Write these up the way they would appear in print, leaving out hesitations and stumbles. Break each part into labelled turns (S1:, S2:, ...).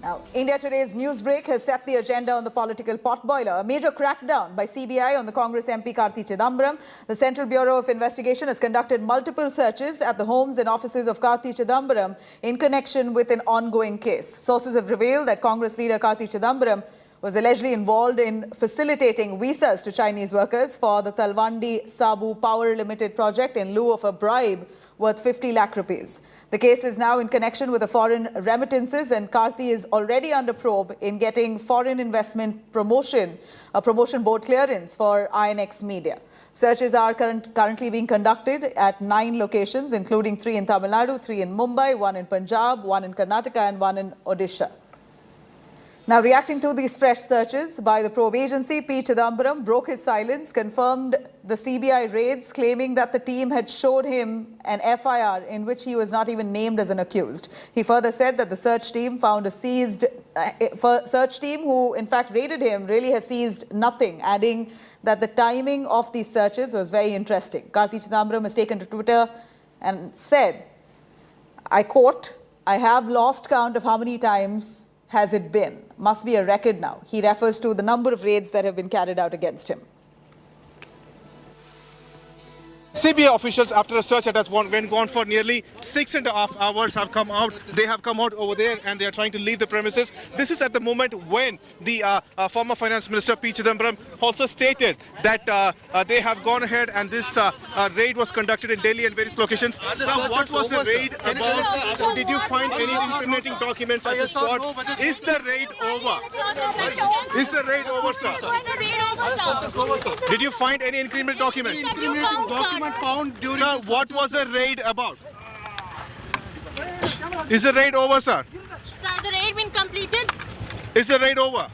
S1: Now, India Today's news break has set the agenda on the political potboiler. A major crackdown by CBI on the Congress MP Karti Chidambaram. The Central Bureau of Investigation has conducted multiple searches at the homes and offices of Karti Chidambaram in connection with an ongoing case. Sources have revealed that Congress leader Karti Chidambaram was allegedly involved in facilitating visas to Chinese workers for the Talwandi Sabu Power Limited project in lieu of a bribe worth 50 lakh rupees. The case is now in connection with the foreign remittances, and Karti is already under probe in getting foreign investment promotion, a promotion board clearance for INX Media. Searches are currently being conducted at 9 locations, including 3 in Tamil Nadu, 3 in Mumbai, 1 in Punjab, 1 in Karnataka and 1 in Odisha. Now, reacting to these fresh searches by the probe agency, P. Chidambaram broke his silence, confirmed the CBI raids, claiming that the team had showed him an FIR in which he was not even named as an accused. He further said that the search team found a seized search team who in fact raided him really has seized nothing, adding that the timing of these searches was very interesting. Karti Chidambaram has taken to Twitter and said, I quote, "I have lost count of how many times has it been? Must be a record now." He refers to the number of raids that have been carried out against him.
S2: CBI officials, after a search that has gone for nearly 6.5 hours, have come out. They have come out over there and they are trying to leave the premises. This is at the moment when the former Finance Minister P. Chidambaram also stated that they have gone ahead and this raid was conducted in Delhi and various locations. Now, what was the raid about? Did you find any incriminating documents at the spot? Is the raid over? Is the raid over, sir? Did you find any incriminating documents? Found during sir, what was the raid about? Is the raid over, sir?
S3: Sir, the raid been completed?
S2: Is the raid over?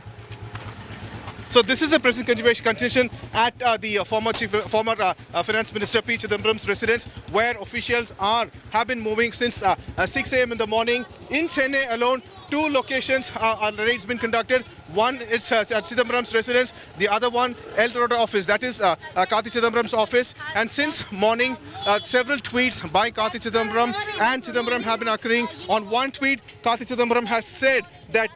S2: So this is a present continuation at the former Finance Minister P. Chidambaram's residence, where officials have been moving since 6 a.m. in the morning. In Chennai alone, 2 locations raids been conducted. One is at Chidambaram's residence, the other one El Dorado office, that is Karti Chidambaram's office. And since morning, several tweets by Karti Chidambaram and Chidambaram have been occurring. On one tweet, Karti Chidambaram has said that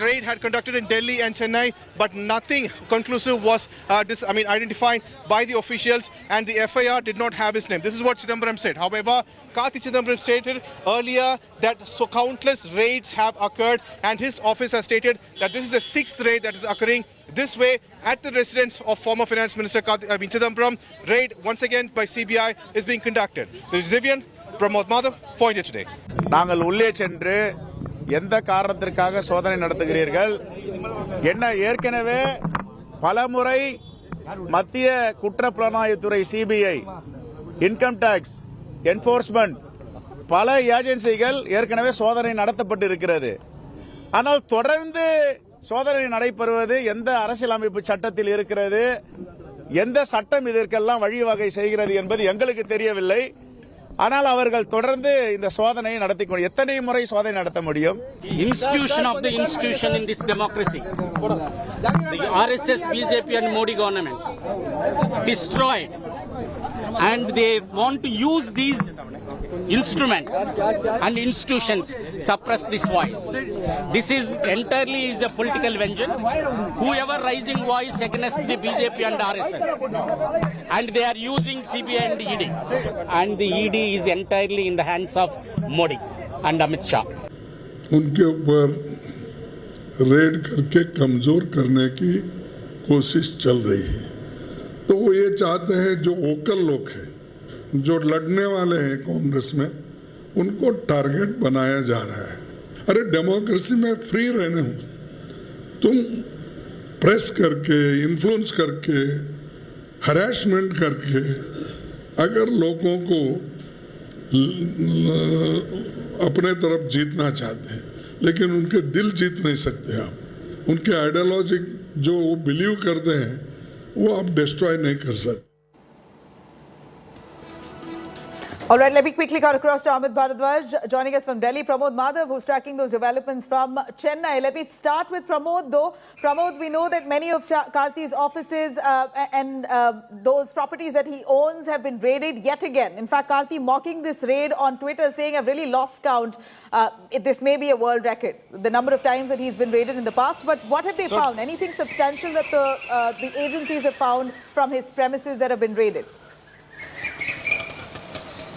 S2: raid had conducted in Delhi and Chennai, but nothing conclusive was identified by the officials, and the FIR did not have his name. This is what Chidambaram said. However, Karti Chidambaram stated earlier that countless raids have occurred, and his office has stated that this is the 6th raid that is occurring this way at the residence of former Finance Minister Chidambaram. Raid once again by CBI is being conducted. This is Vivian, Pramod Madhav for India Today.
S4: நாங்கள் உள்ளே சென்று எந்த காரணத்திற்காக சோதனை நடத்துகிறீர்கள்? என்ன ஏற்கனவே பலமுறை மத்திய குற்றப்புலனாய்வுத்துறை சிபிஐ, இன்கம் டாக்ஸ், என்ஃபோர்ஸ்மெண்ட் பல ஏஜென்சிகள் ஏற்கனவே சோதனை நடத்தப்பட்டு இருக்கிறது. ஆனால் தொடர்ந்து சோதனை நடைபெறுவது எந்த அரசியலமைப்பு சட்டத்தில் இருக்கிறது, எந்த சட்டம் இதற்கெல்லாம் வழிவகை செய்கிறது என்பது எங்களுக்கு தெரியவில்லை. ஆனால் அவர்கள் தொடர்ந்து இந்த சோதனையை நடத்தி எத்தனை முறை சோதனை நடத்த முடியும்?
S5: Institution of the institution in this democracy, the RSS, BJP and Modi government destroyed, and they want to use these instruments and institutions suppress this voice. This is entirely a political vengeance. Whoever raising voice against the BJP and RSS, and they are using CBI and ED, and the ED is entirely in the hands of Modi and Amit Shah.
S6: उनके ऊपर red करके कमजोर करने की कोशिश चल रही है। तो वो ये चाहते हैं जो वोकल लोग हैं, जो लड़ने वाले हैं कांग्रेस में, उनको टारगेट बनाया जा रहा है। अरे डेमोक्रेसी में फ्री रहने हो, तुम प्रेस करके, इन्फ्लुएंस करके, हरासमेंट करके अगर लोगों को अपने तरफ जीतना चाहते हैं, लेकिन उनके दिल जीत नहीं सकते आप। उनके आइडियोलॉजी जो वो बिलीव करते हैं वो आप डिस्ट्रॉय नहीं कर सकते।
S1: All right, let me quickly cut across to Amit Bharadwaj, joining us from Delhi. Pramod Madhav, who's tracking those developments from Chennai. Let me start with Pramod, though. Pramod, we know that many of Karti's offices and those properties that he owns have been raided yet again. In fact, Karti mocking this raid on Twitter, saying, I've really lost count. This may be a world record, the number of times that he's been raided in the past. But what have they found? Anything substantial that the agencies have found from his premises that have been raided?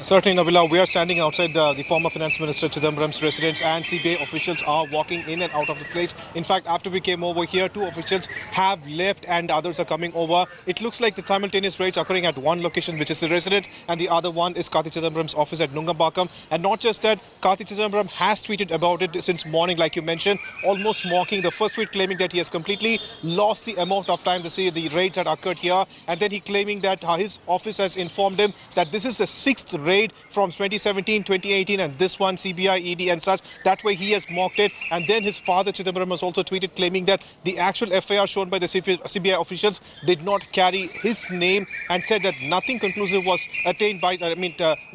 S2: Certainly, Nabila, we are standing outside the former Finance Minister Chidambaram's residence, and CBI officials are walking in and out of the place. In fact, after we came over here, 2 officials have left and others are coming over. It looks like the simultaneous raids occurring at one location, which is the residence, and the other one is Karti Chidambaram's office at Nungambakam. And not just that, Karti Chidambaram has tweeted about it since morning, like you mentioned, almost mocking. The first tweet claiming that he has completely lost the amount of time to see the raids that occurred here, and then he claiming that his office has informed him that this is the 6th raid from 2017, 2018, and this one CBI, ED and such. That way he has mocked it. And then his father Chidambaram has also tweeted claiming that the actual FIR shown by the CBI officials did not carry his name, and said that nothing conclusive was attained by,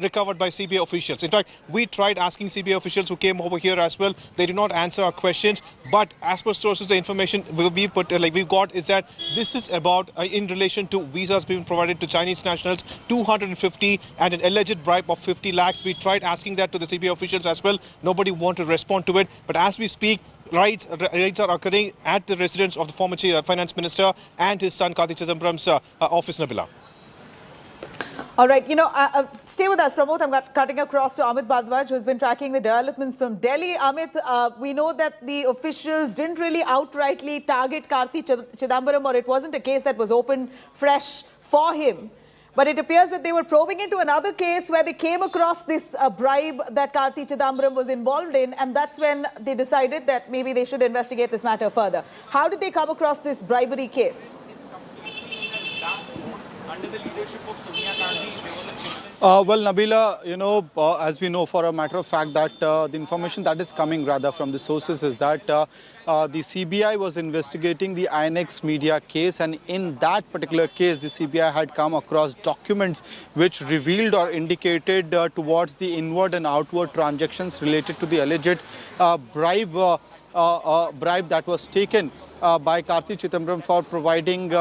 S2: recovered by CBI officials. In fact, we tried asking CBI officials who came over here as well. They did not answer our questions. But as per sources, the information we got is that this is about in relation to visas being provided to Chinese nationals, 250, and an alleged bribe of 50 lakhs. We tried asking that to the CBI officials as well. Nobody wanted to respond to it. But as we speak, raids are occurring at the residence of the former Finance Minister and his son Karti Chidambaram's office, Nabila.
S1: All right, stay with us, Pramod. I'm cutting across to Amit Bharadwaj, who's been tracking the developments from Delhi. Amit, we know that the officials didn't really outrightly target Karti Chidambaram, or it wasn't a case that was opened fresh for him. But it appears that they were probing into another case where they came across this bribe that Karti Chidambaram was involved in, and that's when they decided that maybe they should investigate this matter further. How did they come across this bribery case?
S5: Under the leadership of Sonia Gandhi,
S7: Well, Nabila, as we know for a matter of fact that the information that is coming rather from the sources is that the CBI was investigating the INX media case, and in that particular case the CBI had come across documents which revealed or indicated towards the inward and outward transactions related to the alleged bribe that was taken by Karti Chidambaram for providing,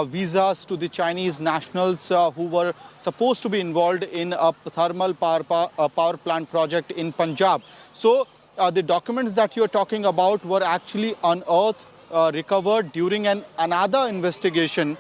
S7: visas to the Chinese nationals who were supposed to be involved in a thermal power plant project in Punjab. So the documents that you're talking about were actually unearthed, recovered during another investigation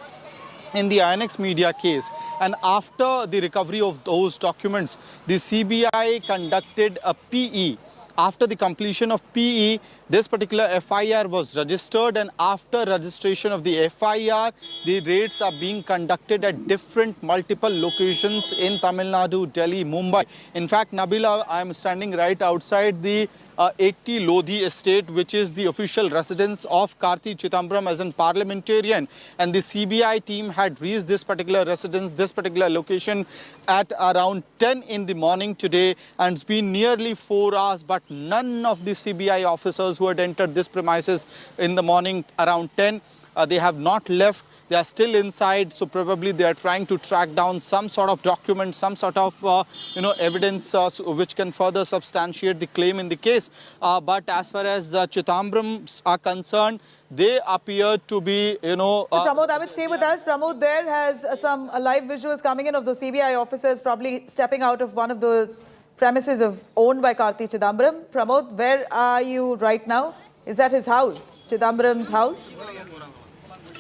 S7: in the INX media case. And after the recovery of those documents, the CBI conducted a PE. After the completion of PE, this particular FIR was registered, and after registration of the FIR, the raids are being conducted at different multiple locations in Tamil Nadu, Delhi, Mumbai. In fact, Nabila, I am standing right outside the 80 Lodhi estate, which is the official residence of Karti Chidambaram as a parliamentarian. And the CBI team had reached this particular residence, this particular location at around 10 in the morning today. And it's been nearly 4 hours, but none of the CBI officers who had entered this premises in the morning around 10, they have not left. They are still inside, so probably they are trying to track down some sort of document, some sort of evidence which can further substantiate the claim in the case. But as far as Chidambarams are concerned, they appear to be,
S1: Pramod, I would stay with us. Pramod, there has some live visuals coming in of those CBI officers probably stepping out of one of those premises owned by Karti Chidambaram. Pramod, where are you right now? Is that his house, Chidambaram's house?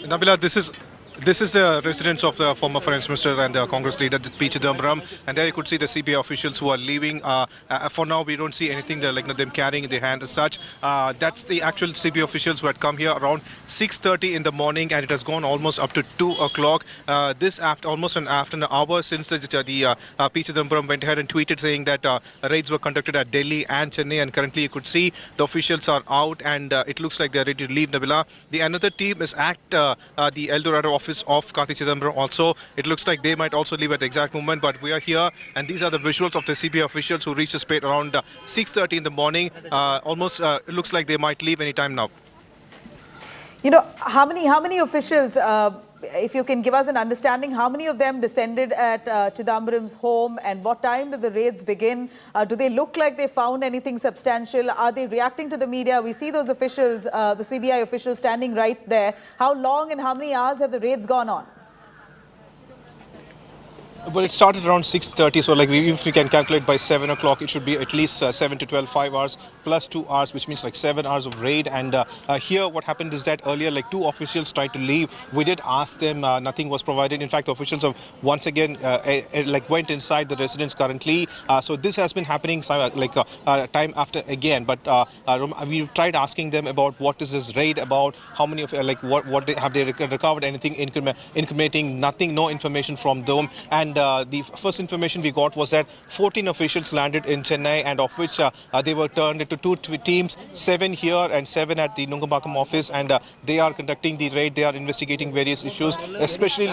S2: Nabila, this is the residence of the former Finance Minister and the Congress leader, P. Chidambaram, and there you could see the CBI officials who are leaving. For now, we don't see anything them carrying in their hand as such. That's the actual CBI officials who had come here around 6:30 in the morning, and it has gone almost up to 2 o'clock. This after almost an hour since the P. Chidambaram went ahead and tweeted saying that raids were conducted at Delhi and Chennai, and currently you could see the officials are out, and it looks like they're ready to leave, Nabila. The another team is at the El Dorado office of Karti Chidambaram also. It looks like they might also leave at the exact moment, but we are here, and these are the visuals of the CBI officials who reached the spot around 6:30 in the morning. Almost it looks like they might leave any time now.
S1: How many officials if you can give us an understanding, how many of them descended at Chidambaram's home and what time did the raids begin? Do they look like they found anything substantial? Are they reacting to the media? We see those officials, the CBI officials standing right there. How long and how many hours have the raids gone on?
S2: Well, it started around 6:30, so like if we can calculate by 7 o'clock, it should be at least 7 to 12, 5 hours plus 2 hours, which means like 7 hours of raid. And here what happened is that earlier, like 2 officials tried to leave. We did ask them, nothing was provided. In fact, officials have once again like went inside the residence currently. So this has been happening time after again. But we tried asking them about what is this raid about, how many of what have they recovered, anything incriminating, nothing, no information from them. And the first information we got was that 14 officials landed in Chennai, and of which they were turned into two teams, 7 here and 7 at the Nungambakkam office, and they are conducting the raid. They are investigating various issues, especially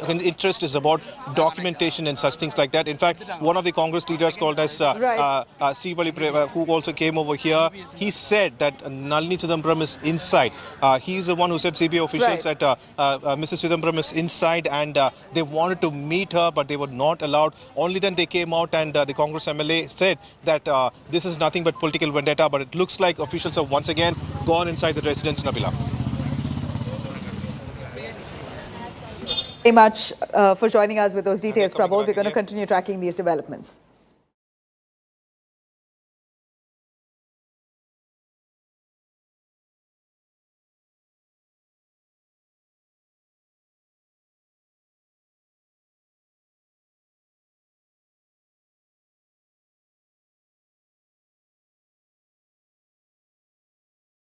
S2: interest is about documentation and such things like that. In fact, one of the Congress leaders called as Srivali Preva, who also came over here, he said that Nalini Chidambaram is inside. He is the one who said CBI officials that Mrs. Chidambaram is inside, and they wanted to meet her, but they were not allowed. Only then they came out, and the Congress MLA said that this is nothing but political vendetta. But it looks like officials have once again gone inside the residence, Nabila.
S1: Very much for joining us with those details, Prabodh. We're going to continue tracking these developments.